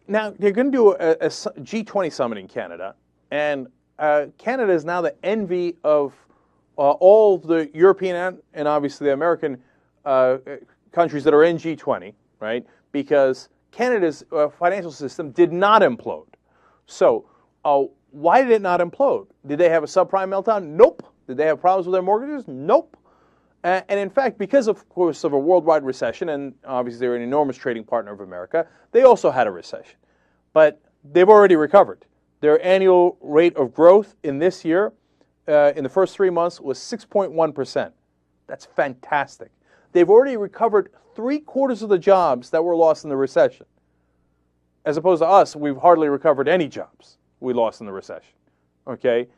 Now, they're going to do a G20 summit in Canada, and Canada is now the envy of all the European and obviously the American countries that are in G20, right? Because Canada's financial system did not implode. So why did it not implode? Did they have a subprime meltdown? Nope. Did they have problems with their mortgages? Nope. And in fact, because of course of a worldwide recession, and obviously they're an enormous trading partner of America, they also had a recession. But they've already recovered. Their annual rate of growth in this year, in the first 3 months, was 6.1%. That's fantastic. They've already recovered 3/4 of the jobs that were lost in the recession. As opposed to us, we've hardly recovered any jobs we lost in the recession. Okay?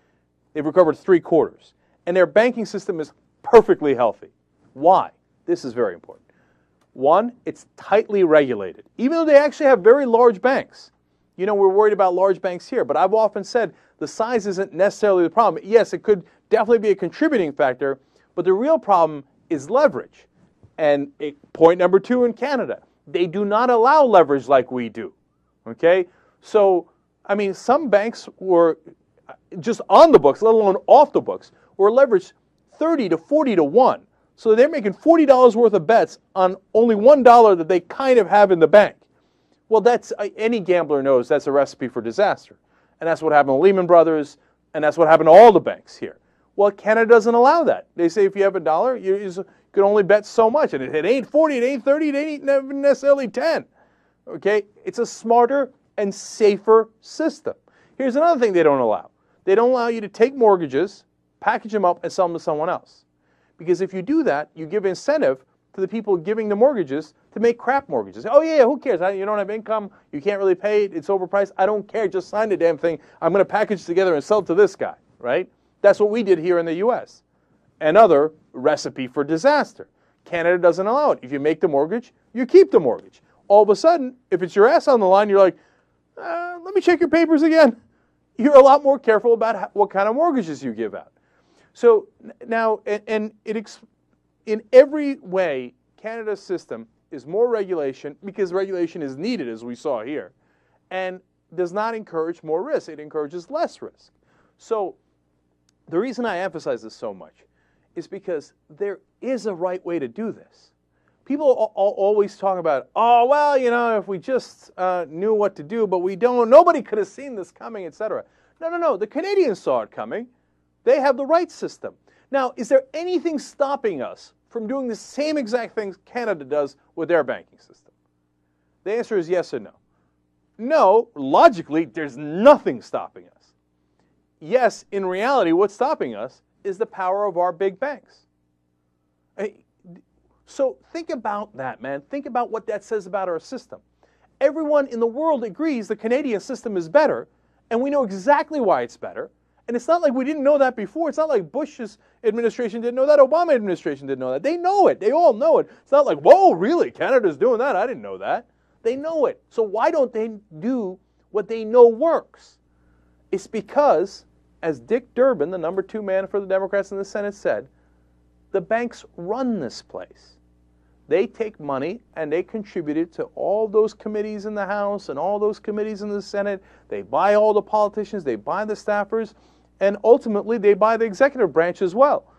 They've recovered 3/4. And their banking system is perfectly healthy. Why? This is very important. One, it's tightly regulated. Even though they actually have very large banks. You know, we're worried about large banks here, but I've often said the size isn't necessarily the problem. Yes, it could definitely be a contributing factor, but the real problem is leverage. And point number 2 in Canada, they do not allow leverage like we do. Okay? So, I mean, some banks were just on the books, let alone off the books, were leveraged 30 to 40 to 1. So they're making $40 worth of bets on only $1 that they kind of have in the bank. Well, that's any gambler knows that's a recipe for disaster. And that's what happened to Lehman Brothers, and that's what happened to all the banks here. Well, Canada doesn't allow that. They say if you have $1, you can only bet so much. And it ain't 40, it ain't 30, it ain't necessarily 10. Okay? It's a smarter and safer system. Here's another thing they don't allow. They don't allow you to take mortgages, package them up, and sell them to someone else. Because if you do that, you give incentive to the people giving the mortgages to make crap mortgages. Oh yeah, who cares? You don't have income, you can't really pay it, it's overpriced. I don't care, just sign the damn thing. I'm going to package it together and sell it to this guy, right? That's what we did here in the U.S. Another recipe for disaster. Canada doesn't allow it. If you make the mortgage, you keep the mortgage. All of a sudden, if it's your ass on the line, you're like, let me check your papers again. You're a lot more careful about what kind of mortgages you give out. So now, in every way, Canada's system is more regulation because regulation is needed, as we saw here, and does not encourage more risk. It encourages less risk. So the reason I emphasize this so much is because there is a right way to do this. People always talk about, oh, well, you know, if we just knew what to do, but we don't, nobody could have seen this coming, etc. No. The Canadians saw it coming. They have the right system. Now, is there anything stopping us from doing the same exact things Canada does with their banking system? The answer is yes and no. No, logically, there's nothing stopping us. Yes, in reality, what's stopping us is the power of our big banks. So think about that, man. Think about what that says about our system. Everyone in the world agrees the Canadian system is better, and we know exactly why it's better. And it's not like we didn't know that before. It's not like Bush's administration didn't know that, Obama administration didn't know that. They know it. They all know it. It's not like, whoa, really? Canada's doing that? I didn't know that. They know it. So why don't they do what they know works? It's because, as Dick Durbin, the number 2 man for the Democrats in the Senate, said, the banks run this place. They take money and they contribute it to all those committees in the House and all those committees in the Senate. They buy all the politicians, they buy the staffers, and ultimately they buy the executive branch as well.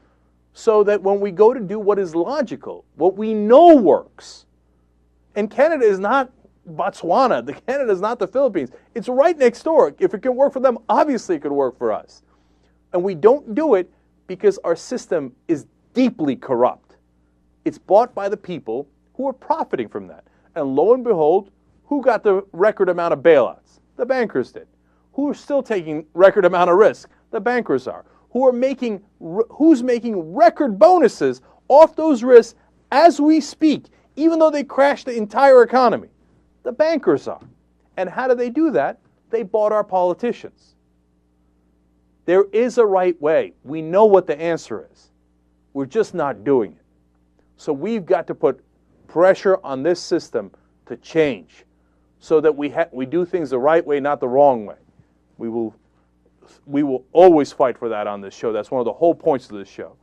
So that when we go to do what is logical, what we know works, and Canada is not Botswana, Canada is not the Philippines, it's right next door. If it can work for them, obviously it could work for us. And we don't do it because our system is deeply corrupt. It's bought by the people who are profiting from that. And lo and behold, who got the record amount of bailouts? The bankers did. Who are still taking record amount of risk? The bankers are. Who's making record bonuses off those risks as we speak, even though they crashed the entire economy? The bankers are. And how do they do that? They bought our politicians. There is a right way. We know what the answer is. We're just not doing it. So we've got to put pressure on this system to change so that we do things the right way, not the wrong way. We will always fight for that on this show. That's one of the whole points of this show.